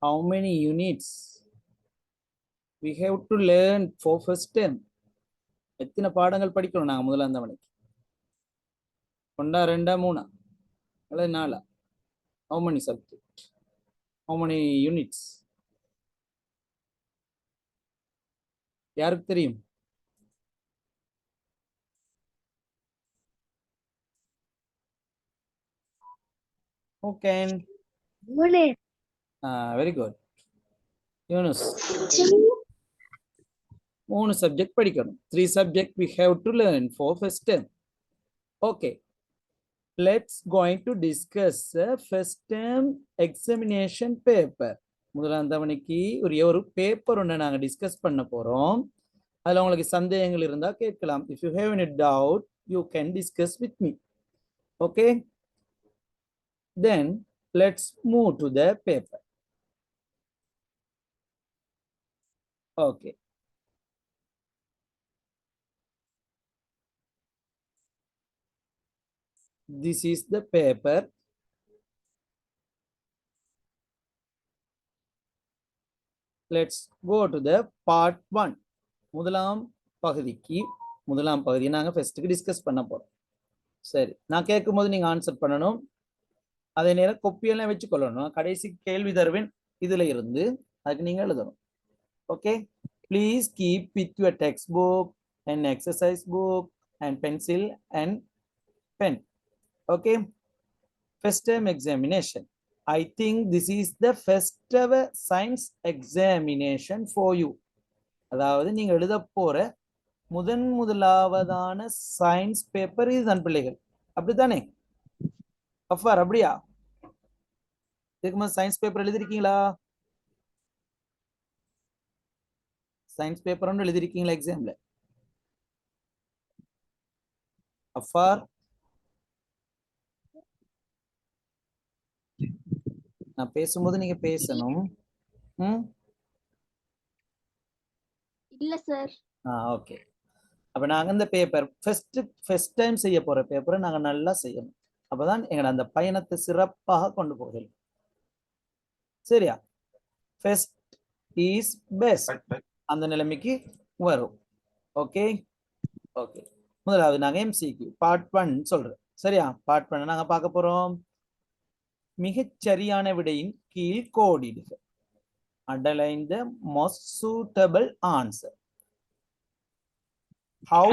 How many units we have to learn for first term? எத்தனை பாடங்கள் படிக்கணும் நாங்க முதல்ல அந்த மணிக்கு? ஒன்றா, ரெண்டா, மூணா, அல்லது நாலா? How many subjects? How many units? யாருக்கு தெரியும்? Who can? Very good. Yunus. 3 subject படிக்கணும். 3 subject we have to learn for first term. Okay. Let's going to discuss first term examination paper. முதலாம் தவணைக்கு ஒரு பேப்பர் ஒன்று நாங்கள் டிஸ்கஸ் பண்ண போறோம். அதில் உங்களுக்கு சந்தேகங்கள் இருந்தால் கேட்கலாம். If you have any doubt, you can discuss with me. Okay. Then let's move to the paper. Okay. This is the paper. Let's go to the part 1. முதலாம் பகுதியை நாங்கள் ஃபர்ஸ்ட்டுக்கு டிஸ்கஸ் பண்ண போகிறோம். சரி, நான் கேட்கும்போது நீங்கள் ஆன்சர் பண்ணணும். அதே நேரம் கொப்பியெல்லாம் வச்சுக்கொள்ளணும். கடைசி கேள்வி தருவேன், இதில் இருந்து அதுக்கு நீங்கள் எழுதணும். Okay, please keep with your text book and exercise book and pencil and pen. Okay, first term examination. I think this is the first ever science examination for you. அதாவது நீங்க எழுத போற முதலாவதான சயின்ஸ் பேப்பர் இதுதான் பிள்ளைகள். அப்படித்தானே அஃபார்? அப்படியா? இதுக்கு முன்னாடி சயின்ஸ் பேப்பர் எழுதிருக்கீங்களா? சயின்ஸ் பேப்பர் ஒன்று எழுதிருக்கீங்களா எக்ஸாம்ல? அஃபார், நான் பேசும்போது நீங்க பேசணும். இல்ல சார். ஓகே. அப்ப நாங்க இந்த பேப்பர் ஃபர்ஸ்ட் டைம் செய்ய போற பேப்பரை நாங்க நல்லா செய்யணும். அப்பதான் எங்க அந்த பயணத்தை சிறப்பாக கொண்டு போகலாம். சரியா? ஃபர்ஸ்ட் இஸ் பெஸ்ட் அந்த நிலைமைக்கு வரும். Okay okay. முதலாவது நாங்க எம்சிக்யூ பார்ட் 1 சொல்றோம். சரியா? பார்ட் 1 நாங்க பார்க்க போறோம். மிகச் சரியான விடையின் கீழ் கோடிடுக. Underline the most suitable answer. How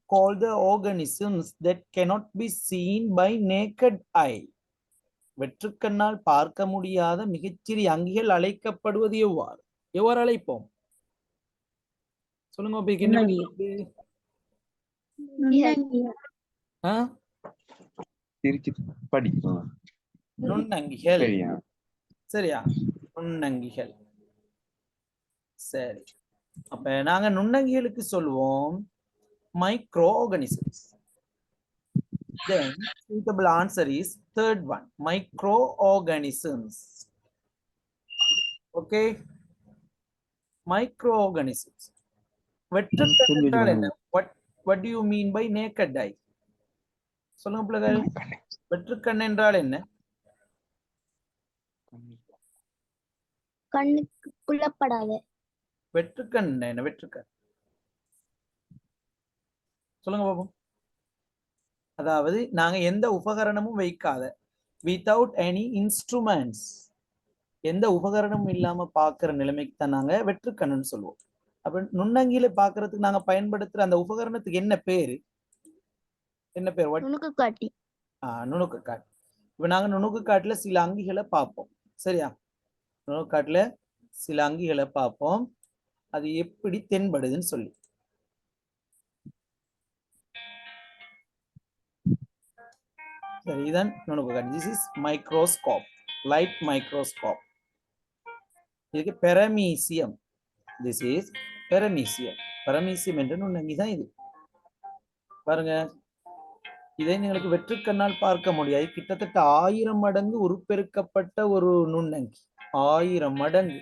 call the organisms that cannot be seen by naked eye? வெற்றுக்கண்ணால் பார்க்க முடியாத மிகச்சிறிய அங்கிகள் அழைக்கப்படுவது எவ்வாறு? எவ்வாறு அழைப்போம்? சொல்லுங்க. நுண்ணங்கிகள். சரியா? நுண்ணங்கிகள். சரி, அப்ப நாங்க நுண்ணங்கிகளுக்கு சொல்லுவோம் micro organisms. Then suitable answer is third one, microorganisms. Okay, microorganisms. வெற்றுக்கண் என்றால் என்ன? What do you mean by naked eye? சொல்லுங்க பிள்ளைகள், வெற்றுக்கண் என்றால் என்ன? கண்ணுக்கு புலப்படாத. வெற்றுக்கண் என்ன? வெற்றுக்கண் சொல்லுங்க பாப்போம். அதாவது நாங்க எந்த உபகரணமும் வைக்காத, வித்தவுட் எனி இன்ஸ்ட்ருமெண்ட்ஸ், எந்த உபகரணமும் இல்லாம பாக்குற நிலைமைக்கு தான் நாங்க வெற்றுக்கண்ணுன்னு சொல்லுவோம். அப்ப நுண்ணங்கில பாக்குறதுக்கு நாங்க பயன்படுத்துற அந்த உபகரணத்துக்கு என்ன பேரு? என்ன பேர்? நுணுக்கு காட்டி. நுணுக்கு காட்டி. இப்ப நாங்க நுணுக்கு காட்டுல சில அங்கிகளை பார்ப்போம். சரியா? நுணுக்கு காட்டுல சில அங்கிகளை பார்ப்போம், அது எப்படி தென்படுதுன்னு சொல்லி. சரி, இதான் நுணுக்கு காட்டி. This is microscope, light microscope. இதுக்கு பெரமீசியம். This is பெரமீசியம். பெரமீசியம் என்ற நுண்ணங்கி தான் இது. பாருங்க, இதை നിങ്ങൾക്ക് வெற்றுக்கண்ணால் பார்க்க முடியாது. கிட்டத்தட்ட 1000 மடங்கு உருப்பெருக்கப்பட்ட ஒரு நுண்ணங்கி. 1000 மடங்கு.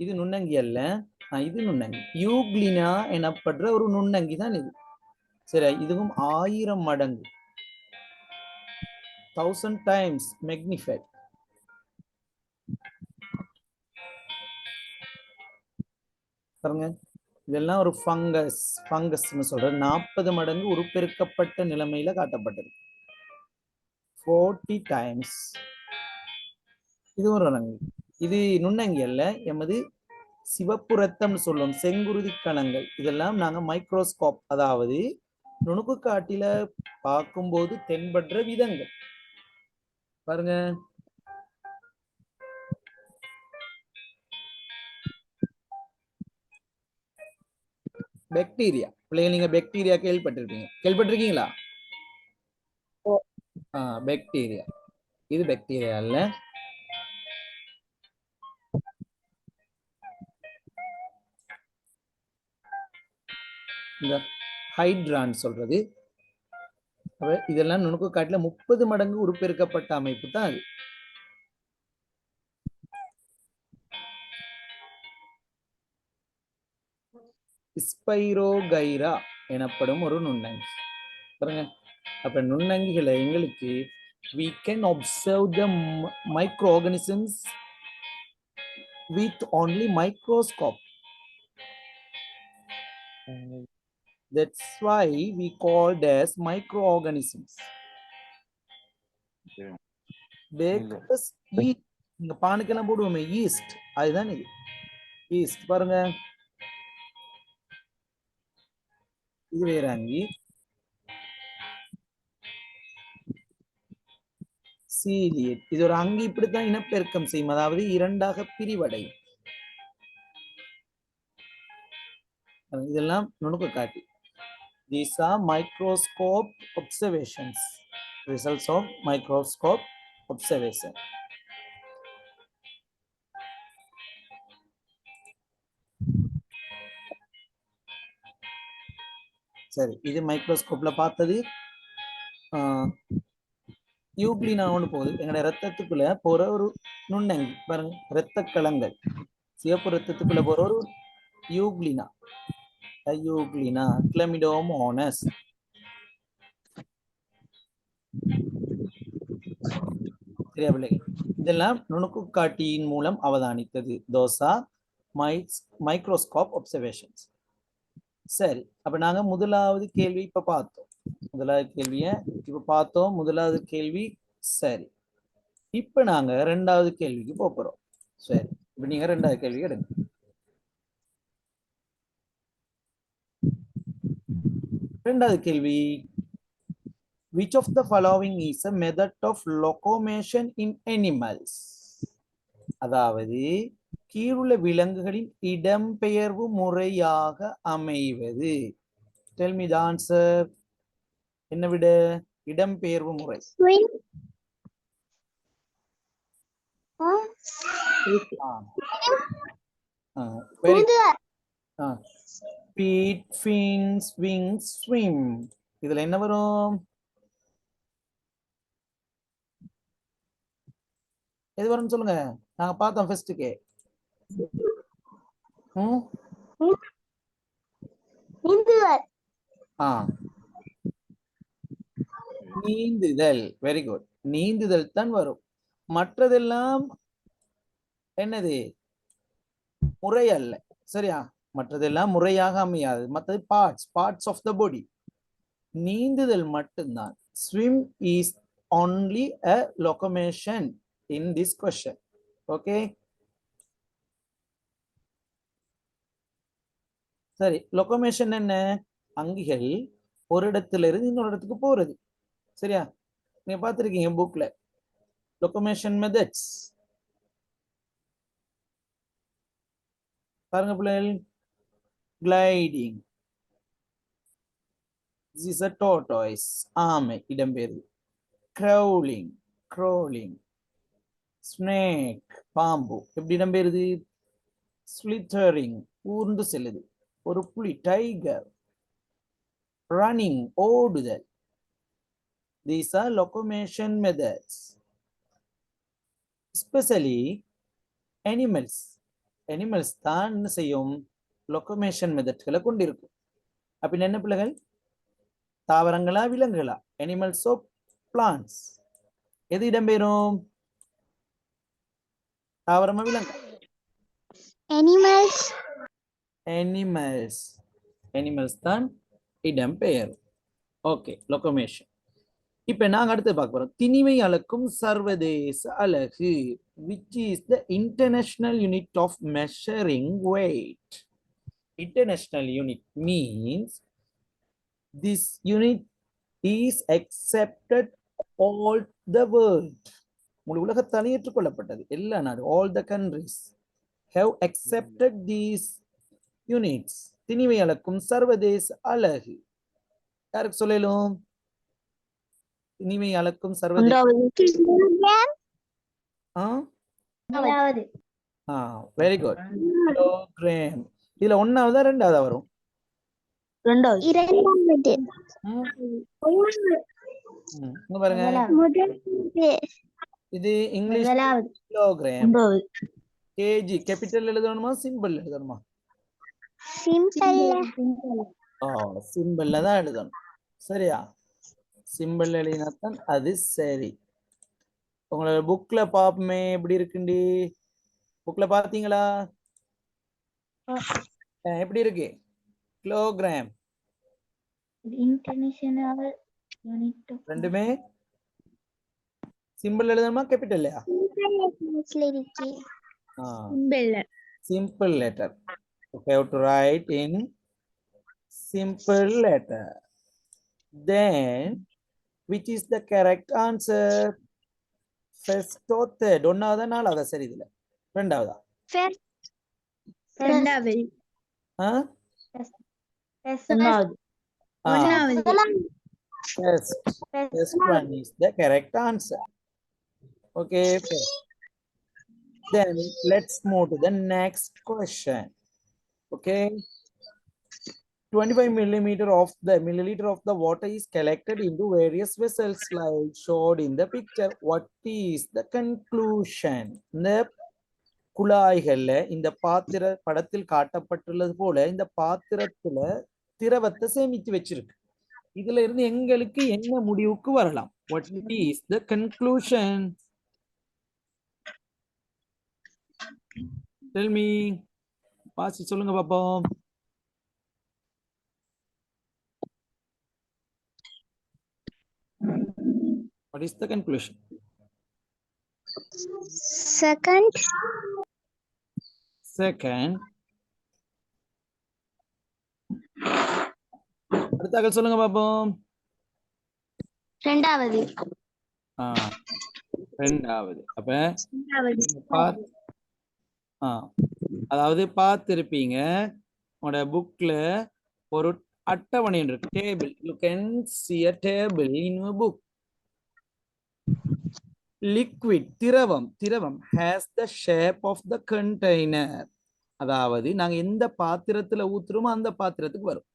இது நுண்ணங்கி அல்ல, இது நுண்ணங்கி. யூக்ளினா எனப்படுற ஒரு நுண்ணங்கி தான் இது. சரி, இதுவும் 1000 மடங்கு 1000 times magnified. பாருங்க, இதெல்லாம் ஒரு ஃபங்கஸ்னு சொல்ற 40 மடங்கு உருப்பெருக்கப்பட்ட நிலைமையில காட்டப்பட்டது. 40 times. இது ஒரு நுண்ணங்கி. இது நுண்ணங்கி அல்ல, எமது சிவப்பு ரத்தம்னு சொல்லுவோம், செங்குருதி கணங்கள். இதெல்லாம் நாங்க மைக்ரோஸ்கோப், அதாவது நுணுக்கு காட்டில பார்க்கும்போது தென்படுற விதங்கள். பாருங்க, பாக்டீரியா. பிள்ளைங்க நீங்க பாக்டீரியா கேள்விப்பட்டிருக்கீங்களா? பாக்டீரியா. இது பாக்டீரியா அல்ல. இந்த ஹைட்ரான் சொல்றது. இதெல்லாம் நுணுக்கு காட்டுல 30 மடங்கு உருப்பெருக்கப்பட்ட அமைப்பு தான் அது. ஸ்பைரோகைரா எனப்படும் ஒரு நுண்ணங்கி. பாருங்க, அப்ப நுண்ணங்கிகளை எங்களுக்கு we can observe the microorganisms with only microscope. That's why we called as microorganisms. Bakers yeast, இங்க பானுக்கெல்லாம் போடுவோமே ஈஸ்ட், அதுதான் இது ஈஸ்ட். பாருங்க, இது வேற அங்கி. சீலியட், இது ஒரு அங்கி. இப்படித்தான் இனப்பெருக்கம் செய்யும், அதாவது இரண்டாக பிரிவடையும். இதெல்லாம் நுணுக்கு காட்டி. These are microscope observations, results of microscope observation. சரி, இது மைக்ரோஸ்கோப்ல பார்த்தது. யூக்ளினா ஒன்று போகுது, எங்களோட ரத்தத்துக்குள்ள போற ஒரு நுண்ணங்கி. பாருங்க, இரத்த களங்கள், சிவப்பு ரத்தத்துக்குள்ள போற ஒரு யூக்ளினா. யூக்ளினா கிளமிடோமோனஸ். சரியா பிள்ளைங்க? இதெல்லாம் நுணுக்கு காட்டியின் மூலம் அவதானித்தது. தோசா மைக்ரோஸ்கோப் ஒப்சர்வேஷன்ஸ். சரி, அப்ப நாங்க முதலாவது கேள்வி இப்ப பார்த்தோம். முதலாவது கேள்விய இப்ப பார்த்தோம். முதலாவது கேள்வி சரி. இப்ப நாங்க ரெண்டாவது கேள்விக்கு போறோம். சரி, இப்ப நீங்க ரெண்டாவது கேள்வி எடுங்க. ரெண்டாவது கேள்வி, which of the following is a method of locomotion in animals? அதாவது கீழுள்ள விலங்குகளின் இடம்பெயர்வு முறையாக அமைவது. Tell me the answer. என்ன விட இடம்பெயர்வு முறை? Feet, fins, wings, swim. இதுல என்ன வரும்? எது வரும் சொல்லுங்க. நாங்க பார்த்தோம் ஃபர்ஸ்ட்க்கே. நீந்துதல். Very good. நீந்துதல் தான் வரும். மற்றதெல்லாம் என்னது? முறை அல்ல. சரியா? மற்றதெல்லாம் முறையாக அமையாது. மற்றது பார்ட்ஸ் ஆஃப் த பாடி. நீந்துதல் மட்டும்தான். Swim is only a locomotion in this question. Okay? சரி, லொகோமேஷன் என்ன? அங்கிகள் ஒரு இடத்துல இருந்து இன்னொரு இடத்துக்கு போறது. சரியா? நீங்க பார்த்திருக்கீங்க புக்ல லொகோமேஷன் மெத்தட்ஸ். பாருங்க பிள்ளைகள், gliding. This is a tortoise, ஆமை, இடம்பெயர்வு. crawling. snake, பாம்பு, எப்படி இடம்பெயருது? slithering, ஊர்ந்து செல்லுது. ஒரு புலி, tiger. running, ஓடுதல். These are locomotion methods. Especially animals தான் என்ன செய்யும்? லொகமேஷன் மெத்தட்களை கொண்டிருக்கும். அப்படின்னு என்ன பிள்ளைகள்? தாவரங்களா விலங்குகளா? Animals of plants? எது இடம்பெறும்? தாவரமா விலங்கு? அனிமல்ஸ். அனிமல்ஸ். அனிமல்ஸ் தான் இடம்பெயரும். ஓகே, லொகமேஷன். இப்ப நாங்க அடுத்து பார்க்க போறோம் திணிவை அளக்கும் சர்வதேச அலகு, which is the international unit of measuring weight. International unit means this unit is accepted all the world. முழு உலகத்தால் ஏற்றுக்கொள்ளப்பட்டது. எல்லா நாடு, all the countries have accepted these units. திணிவை அளக்கும் சர்வதேச அலகு யாருக்கு சொல்லலும்? திணிவை அளக்கும் சர்வதேச வெரி குட், கிலோகிராம். இதுல ஒன்னாவதா ரெண்டாவதா வரும்? இங்க பாருங்க, இது இங்கிலீஷ் கிலோகிராம். கேஜி கேபிட்டல் எழுதணுமா சிம்பிள் எழுதணுமா? சிம்பிள்ல தான் எழுதணும். சரியா? சிம்பிள் எழுதினாத்தான் அது சரி. உங்களோட புக்ல பாப்போமே எப்படி இருக்குண்டி? புக்ல பாத்தீங்களா? எப்படி இருக்கு கிலோகிராம்? இன்டர்நேஷனல் யூனிட் ஆஃப் ரெண்டுமே simple எழுதணுமா கேபிட்டல்லையா? Simple letter. Okay, have to write in simple letter. Then, which is the correct answer? First or third? ஒன்னாவதா நாலாவதா? சரி, இதுல ரெண்டாவதா? First one is the correct answer. Okay, first. Then let's move to the next question. Okay, 25 milliliter of the water is collected into various vessels like showed in the picture. What is the conclusion? இந்த குழாய்கள்ல இந்த படத்தில் காட்டப்பட்டுள்ளது போல இந்த பாத்திரத்துல திரவத்தை சேமித்து வச்சிருக்கு. இதுல இருந்து எங்களுக்கு என்ன முடிவுக்கு வரலாம்? What is the conclusion? Tell me. பாசி சொல்லுங்க பாப்போம். What is the conclusion? Second. அடுத்த சொல்லுங்க பாப்போம். ரெண்டாவது. அப்ப அதாவது பார்த்திருப்பீங்க உங்களோட புக்ல ஒரு அட்டவணை இருக்கு, table. You can see a table in your book. Liquid, திரவம் has the shape of the container. அதாவது நாங்க எந்த பாத்திரத்துல ஊத்துறோமோ அந்த பாத்திரத்துக்கு வரும்.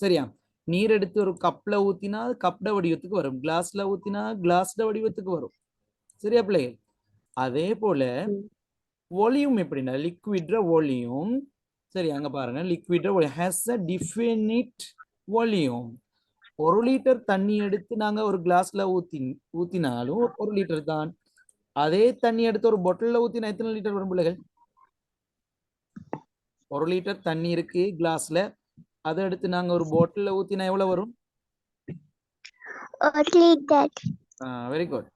சரியா? நீர் எடுத்து ஒரு கப்ல ஊத்தினா கப்ட வடிவத்துக்கு வரும், கிளாஸ்ல ஊத்தினா கிளாஸ்ட வடிவத்துக்கு வரும். சரியா பிள்ளைகள்? அதே போல வால்யூம் எப்படின்னா லிக்விட்ற வால்யூம். சரி, அங்க பாருங்க, லிக்விட்ற volume has a definite volume. 1 litre தண்ணி எடுத்து நாங்க ஒரு கிளாஸ்ல ஊத்தினாலும் 1 லிட்டர் தான். அதே தண்ணி எடுத்து ஒரு பொட்டில்ல ஊத்தினா எத்தனை லிட்டர் வரும் பிள்ளைகள்? 1 லிட்டர் தண்ணி இருக்கு கிளாஸ்ல, அதை எடுத்து நாங்க ஒரு பாட்டில்ல ஊத்தினா எவ்வளவு வரும்? 1 லிட்டர். வெரி குட்,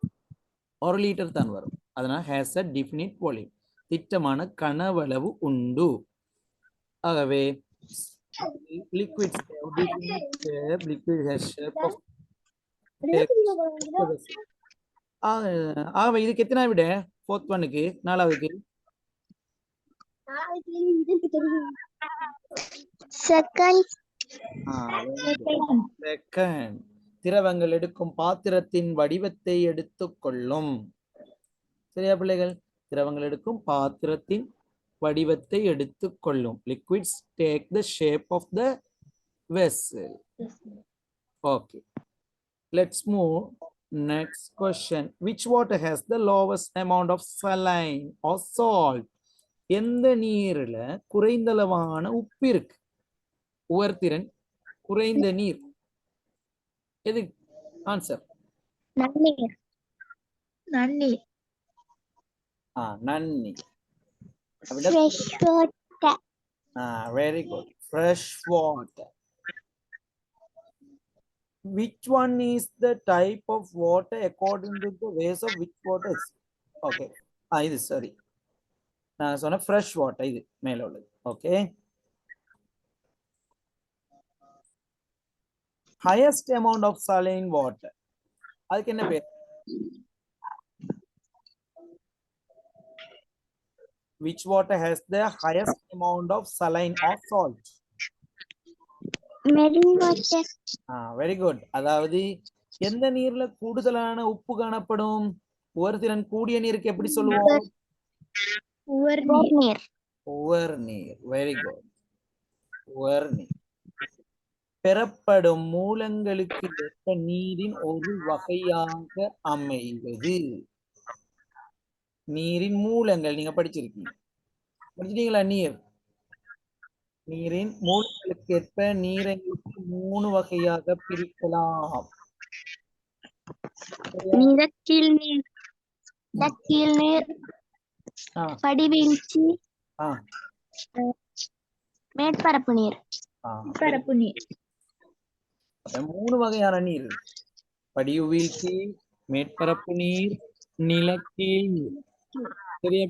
1 லிட்டர் தான் வரும். அதனால has a definite volume, திட்டமான கனவளவு உண்டு. ஆகவே liquids have definite shape, liquid has shape of ஆகவே இதுக்கு எத்தனை விட? ஃபோர்த் ஒன்னுக்கு, நாலாவதுக்கு செகண்ட். திரவங்கள் எடுக்கும் பாத்திரத்தின் வடிவத்தை எடுத்துக்கொள்ளும். சரியா பிள்ளைகள்? திரவங்கள் எடுக்கும் பாத்திரத்தின் வடிவத்தை எடுத்துக்கொள்ளும். Liquids take the shape of the vessel. Okay, let's move next question. Which water has the lowest amount of saline or salt? எந்த நீர்ல குறைந்தளவான உப்பு இருக்கு? உவர்திறன் குறைந்த நீர் எது? ஆன்சர் நன்னீர். நன்னீர். நன்னீர். Fresh water. Very good. Fresh water. Which one is the type of water according to the ways of which water is? Okay. இது சரி. நான் சொன்ன fresh water இது மேல உள்ளது. Okay. Highest amount of saline water. அதுக்கு என்ன பேர்? Which water has the highest amount of saline or salt? Marine water. Very good. அதாவது எந்த நீர்ல கூடுதலான உப்பு காணப்படும்? உவர்திறன் கூடிய நீருக்கு எப்படி சொல்லுவோம்? உவர்நீர். உவர்நீர். Very good. உவர்நீர். பெறப்படும் மூலங்களுக்கு ஏற்ப நீரின் ஒரு வகையாக அமைவது. நீரின் மூலங்கள் நீங்க படிச்சிருக்கீங்க. படிச்சிட்டீங்களா? நீரின் மூலங்களுக்கு ஏற்ப நீரை 3 வகையாக பிரிக்கலாம். நிலக்கீழ் நீர், நிலக்கீழ் நீர், படிவீழ்ச்சி, மேற்பரப்பு நீர். மேற்பரப்பு நீர். 3 வகையான நீர்: படிவீழ்ச்சி, மேற்பரப்பு நீர், நிலக்கீழ் நீர். சரியா?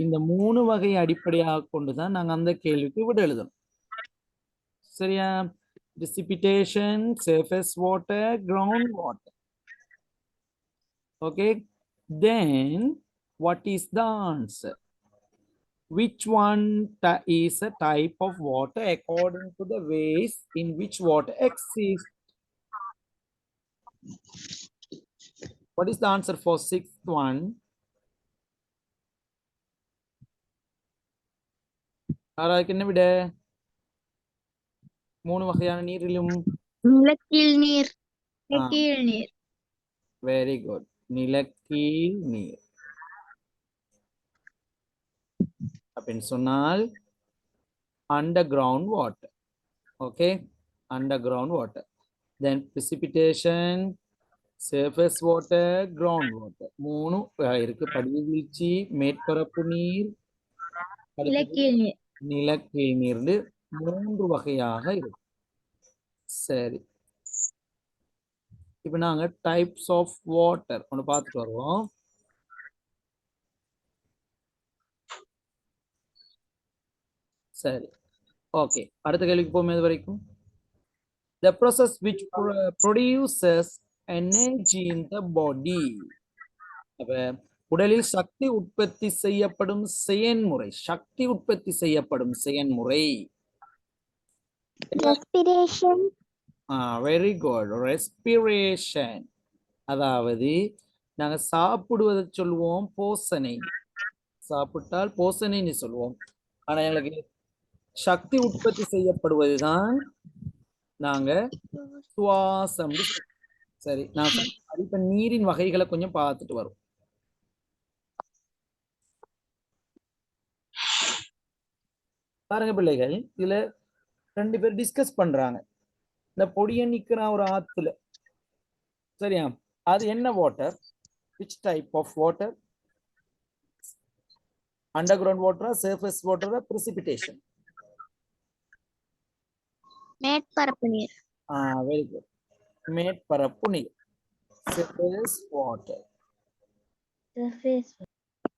இந்த 3 வகையை அடிப்படையாக கொண்டுதான் நாங்க அந்த கேள்விக்கு விட எழுதணும். சரியா? Precipitation, surface water, ground water. Okay. Then what is the answer? Which one is a type of water according to the ways in which water exists? What is the answer for 6th one? ஆராய்க்கு என்ன விட? 3 வகையான நீரிலும் நிலக்கீழ் நீர். நிலக்கீழ் நீர். Very good. நிலக்கீழ் நீர். அப்படின்னு சொன்னால் underground water. Okay. Underground water. Then precipitation, surface water, ground water. 3 இருக்கு. படிவீழ்ச்சி, மேற்பரப்பு நீர், நிலக்கீழ் நீர். நிலக்கீழ் நீர் 3 வகையாக இருக்கு. சரி, இப்ப நாங்க டைப்ஸ் ஆஃப் வாட்டர் ஒன்று பார்த்துட்டு வருவோம். சரி, ஓகே, அடுத்த கேள்விக்கு போகும். இது வரைக்கும் the process which produces energy in the body. அப்ப உடலில் சக்தி உற்பத்தி செய்யப்படும் செயல்முறை. சக்தி உற்பத்தி செய்யப்படும் செயல்முறை. Respiration. Very good. ரெஸ்பிரேஷன். அதாவது நாங்க சாப்பிடுவதை சொல்லுவோம் போசனை. சாப்பிட்டால் போசனைன்னு சொல்லுவோம். ஆனா எங்களுக்கு சக்தி உற்பத்தி செய்யப்படுவதுதான் நாங்க சுவாசம். சரி, நான் இப்ப நீரின் வகைகளை கொஞ்சம் பார்த்துட்டு வரும். பாருங்க பிள்ளைகள், இதுல 2 பேர் டிஸ்கஸ் பண்றாங்க. இந்த பொடியை நிக்கிறான் ஒரு ஆத்துல. சரியா? அது என்ன water? which type of water? underground water, surface water, precipitation? மேற்பரப்பு நீர். Very good. மேற்பரப்பு நீர். surface water.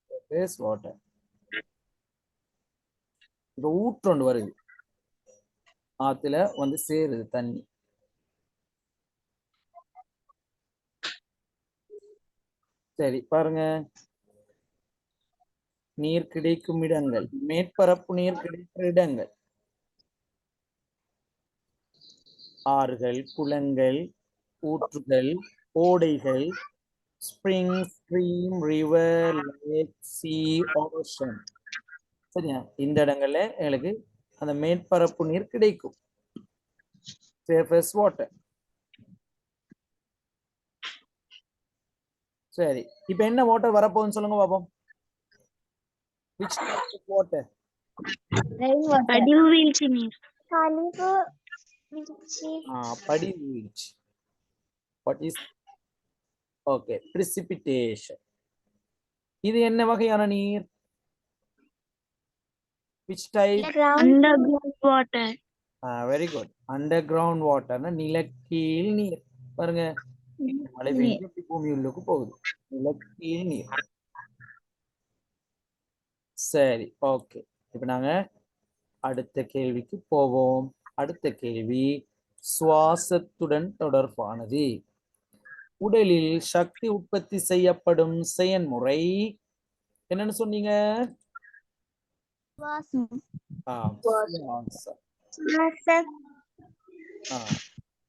surface water. இப்ப ஊற்றொண்டு வருது, ஆத்துல வந்து சேருது தண்ணி. சரி, பாருங்க, நீர் கிடைக்கும் இடங்கள், மேற்பரப்பு நீர் கிடைக்கிற இடங்கள்: ஆறுகள், குளங்கள், ஊற்றுகள், ஓடைகள், ஸ்பிரிங், ஸ்ட்ரீம், ரிவர், லேக், சீ, ஓஷன். சரியா? இந்த இடங்கள்ல எங்களுக்கு அந்த மேற்பரப்பு நீர் கிடைக்கும். surface water. சரி, இப்ப என்ன வாட்டர் வரப்போகுதுன்னு சொல்லுங்க பாப்போம். which type of water? படிவு வீழ்ச்சி நீர். படிவீழ்ச்சி. What is okay? Precipitation. இது என்ன வகையான நீர்? Which type? Underground water. Very good. Underground water. நிலக்கீழ் நீர். பாருங்க மழை பெய்ஞ்சு பூமி உள்ளுக்கு போகுது. நிலக்கீழ் நீர். சரி, ஓகே. இப்ப நாங்க அடுத்த கேள்விக்கு போவோம். அடுத்த கேள்வி சுவாசத்துடன் தொடர்பானது. உடலில் சக்தி உற்பத்தி செய்யப்படும் செயல்முறை என்னன்னு சொன்னீங்க? சுவாசம்.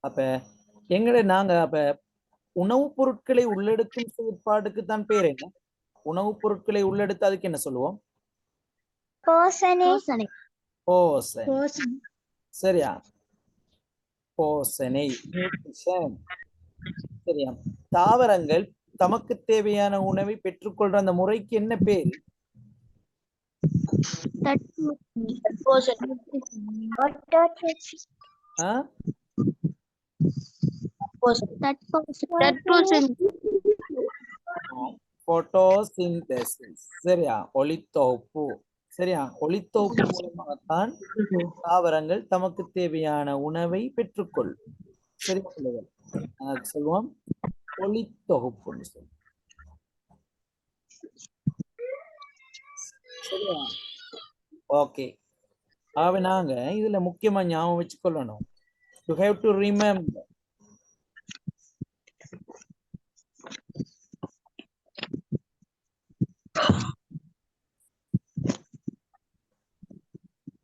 அப்ப நாங்க அப்ப உணவுப் பொருட்களை உள்ளெடுக்கும் செயற்பாடுக்கு தான் பேர் என்ன? உணவுப் பொருட்களை உள்ளெடுத்து அதுக்கு என்ன சொல்லுவோம்? போசனை. சரியா? போசனை. சரியா? தாவரங்கள் தமக்கு தேவையான உணவை பெற்றுக்கொள்ற அந்த முறைக்கு என்ன பேரு? போட்டோசிந்தசிஸ். சரியா? ஒளித்தொகுப்பு. சரியா? ஒளித்தொகுப்பு மூலமாகத்தான் தாவரங்கள் தமக்கு தேவையான உணவை பெற்றுக்கொள்ளும். சரியா பிள்ளைகள்? சொல்லுவோம் ஒளித்தொகுப்புன்னு சொல்லுவோம். சரியா? ஓகே. ஆக நாங்க இதுல முக்கியமா ஞாபகம் வச்சுக்கொள்ளணும். You have to remember.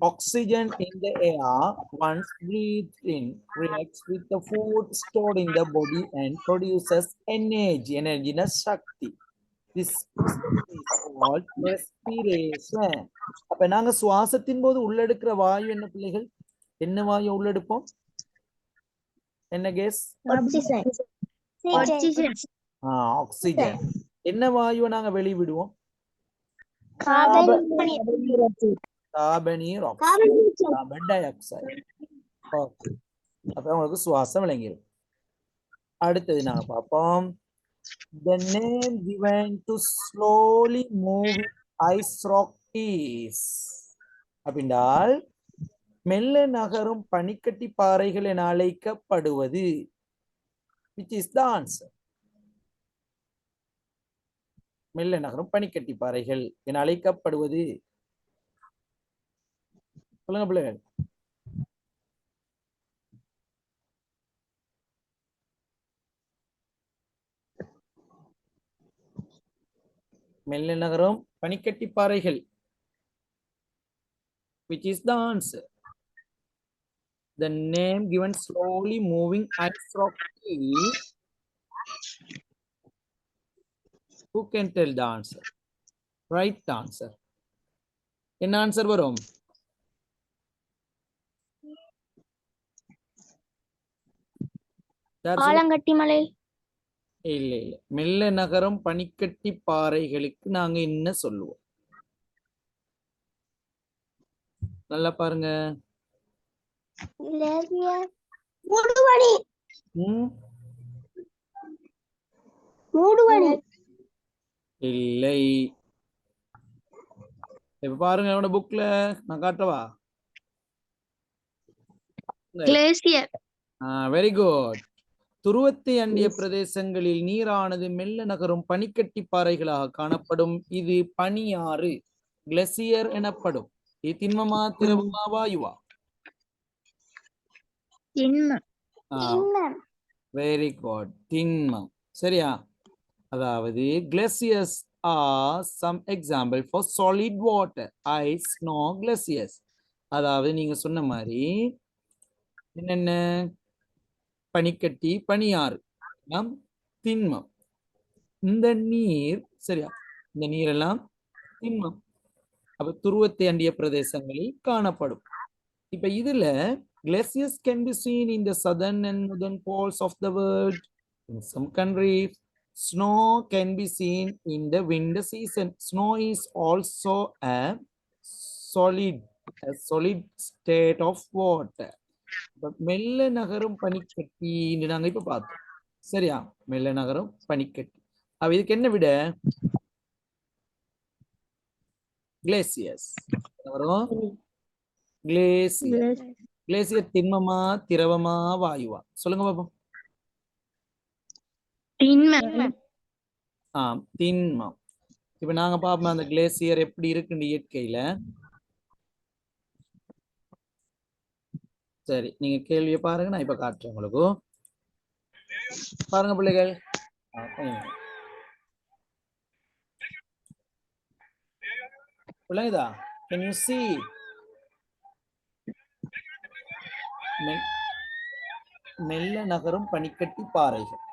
Oxygen in the air, once breathed in, reacts with the food stored in the body and produces energy. Energy na shakti. This process is called respiration. அப்ப நாங்க சுவாசத்தின் போது உள்ளெடுக்கிற வாயு என்ன பிள்ளைகள்? என்ன வாயு உள்ளெடுப்போம்? என்ன கேஸ்? ஆக்சிஜன். என்ன வாயுவை நாங்க வெளிவிடுவோம்? Carbon di oxide. அப்ப உங்களுக்கு சுவாசம் விளங்கிடும். அடுத்தது நாங்க பார்ப்போம். The name given to slowly moving ice rock is அப்படின்றால் மெல்ல நகரும் பனிக்கட்டி பாறைகள் என அழைக்கப்படுவது. Which is the answer? மெல்ல நகரும் பனிக்கட்டி பாறைகள் என அழைக்கப்படுவது. சொல்லுங்க பிள்ளைகள். மெல்ல நகரும் பனிக்கட்டி பாறைகள். Which is the answer? The name given slowly moving ice rock is. Who can tell the answer? Right answer. என்ன ஆன்சர் வரும்? ஆலங்கட்டி மலை. இல்ல இல்ல. மெல்ல நகரம் பனிக்கட்டி பாறைகளுக்கு நாங்க என்ன சொல்லுவோம்? நல்லா பாருங்க. இல்லை. இப்ப பாருங்க என்னோட புக்ல நான் காட்டவா? கிளேசியர். Very good. துருவத்தை அண்டிய பிரதேசங்களில் நீரானது மெல்ல நகரும் பனிக்கட்டி பாறைகளாக காணப்படும். இது பனியாறு, கிளேசியர் எனப்படும். இது திண்மமா திரவமா வாயுவா? Very good, திண்மம். சரியா? அதாவது glaciers are some example for solid water, ice, snow, glaciers. அதாவது நீங்க சொன்ன மாதிரி என்னென்ன? பனிக்கட்டி, பனியாறு, திண்மம். இந்த நீர் சரியா? இந்த நீரெல்லாம் திண்மம். அப்ப துருவத்தை அண்டிய பிரதேசங்களில் காணப்படும். இப்ப இதுல glaciers can be seen in the southern and northern poles of the world. In some countries Snow can be seen in the winter season. Snow is also a solid state of water. மெல்ல நகரும் பனிக்கட்டின்னு நாங்க இப்ப பார்த்தோம். சரியா? மெல்ல நகரும் பனிக்கட்டி. அப்ப இதுக்கு என்ன விட? கிளேசியர்ஸ். வரும் கிளேசியர். கிளேசியர் திண்மமா திரவமா வாயுவா? சொல்லுங்க பாப்போம். திண்மம். இப்ப நாங்க பாப்போம் அந்த கிளேசியர் எப்படி இருக்குன்னு இயற்கையில. சரி, நீங்க கேள்வியை பாருங்க, நான் இப்ப காட்டுறேன் உங்களுக்கு. பாருங்க பிள்ளைகள். பிள்ளைங்கதா, can you see? மெல்ல நகரும் பனிக்கட்டி பாறைகள்.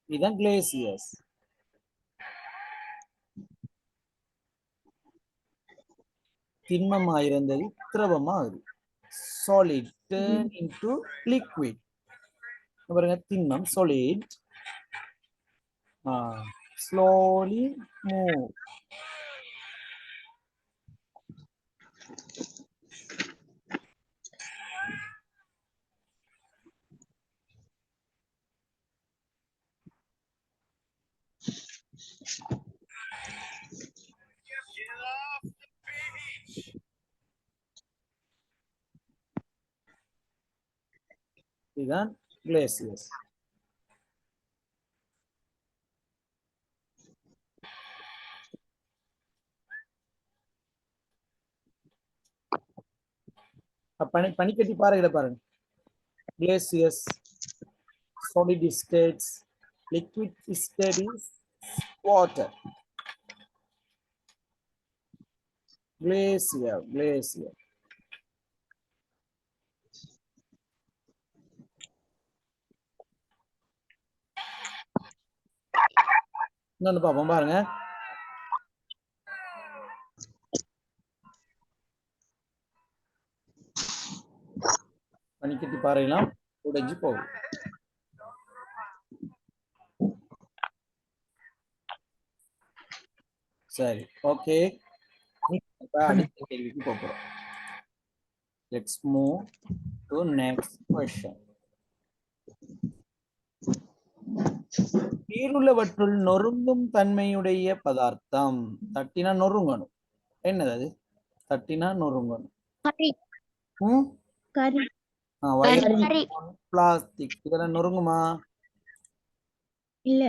இதுதான் கிளேசியர்ஸ். திண்மமா இருந்தது திரவமாகுது. Solid turn into liquid. பாருங்க, திண்மம் solid slowly move. இதுதான் கிளேசியர்ஸ். பனிக்கட்டி பாறைகளை பாருங்க. Glaciers, solid states, liquid state is water. Glacier. இன்னொன்னு பாப்போம் பாருங்க. பனிக்கட்டி பாறையெல்லாம் உடைஞ்சு போகும். சரி, ஓகே. அடுத்த கேள்விக்கு போறோம். Let's move to next question. நீருள்ளவற்றுள் நொறுங்கும் தன்மையுடைய பதார்த்தம். தட்டினா நொறுங்கணும். என்னது அது? தட்டினா நொறுங்கணும். பிளாஸ்டிக் இதெல்லாம் நொறுங்குமா? இல்ல.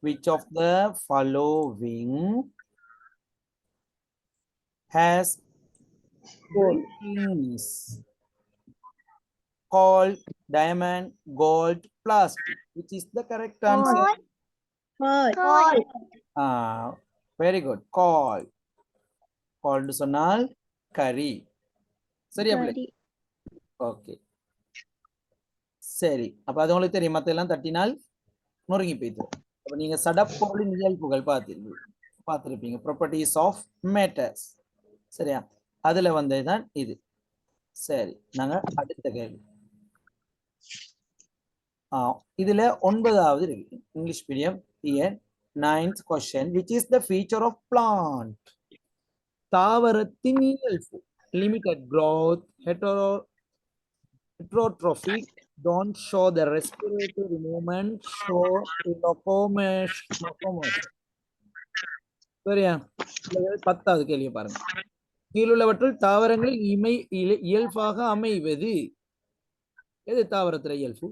Which of the following has rings called diamond, gold, plastic? Which is the correct answer? Very good. Coal. Coal சொன்னால் கரி. சரியா பிள்ளை? ஓகே. சரி, அப்ப அது உங்களுக்கு தெரியும். மத்த எல்லாம் தட்டினால் நொறுங்கி போயிடும். அப்ப நீங்க சடப்பொருளின் இயல்புகள் பார்த்திருப்பீங்க. Properties of matters. சரியா? அதுல வந்ததுதான் இது. சரி, நாங்க அடுத்த கேள்வி. இதுல 9வது இருக்கு. English medium year 9th question. Which is the feature of plant? தாவரத்தின் இயல்பு. Limited growth, heterotrophic, don't show the respiratory movement, show locomotion. சரியா? 10வது கேள்வி பாருங்க. கீழுள்ளவற்றுள் தாவரங்களில் இயல்பாக அமைவது எது? தாவரத்துல இயல்பு.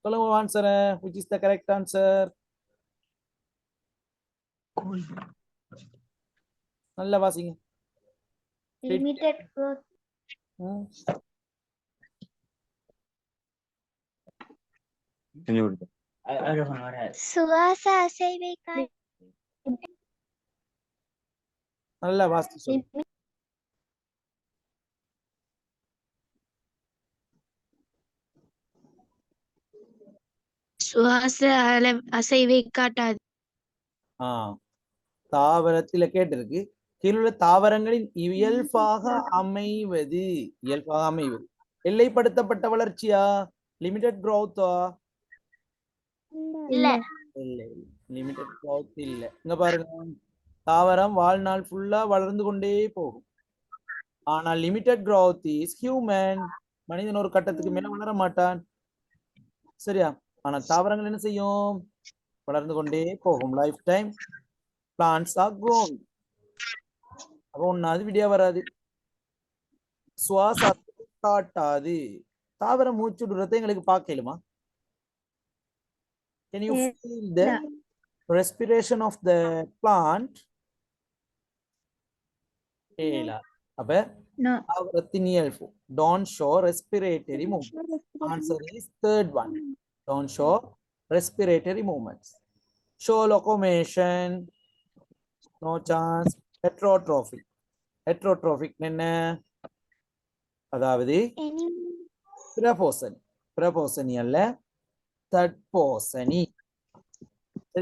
சொல்லுங்க answer. which is the correct answer? நல்ல வாசிங்க. Limited growth. சுவாச அசைவை நல்ல வாசி சொல்லு. சுவாச அசைவை காட்டாது. தாவரத்தில கேட்டிருக்கு. கீழுள்ள தாவரங்களின் இயல்பாக அமைவது. எல்லைப்படுத்தப்பட்ட வளர்ச்சியா லிமிடெட் growth-ஆ இல்ல இல்ல லிமிடெட் growth இல்ல இங்க பாருங்க தாவரம் வாழ்நாள் ஃபுல்லா வளர்ந்து கொண்டே போகும் ஆனா லிமிடெட் growth is human மனிதன் ஒரு கட்டத்துக்கு மேல வளர மாட்டான் சரியா ஆனா தாவரங்கள் என்ன செய்யும் வளர்ந்து கொண்டே போகும் life time plants are grown அப்போ ஒன்னாவது விடியா வராது சுவாசத்தை காட்டாது தாவரம் மூச்சு விடுறதை எங்களுக்கு பார்க்கலுமா can you feel the respiration of the plant இல்ல அப்ப no தாவரத்தின் இயல்பு don't show respiratory movement answer is third one don't show respiratory movements show locomotion no chance heterotrophic heterotrophic என்ன அதாவது பிரபோசனி பிரபோசனி அல்ல தட்போசனி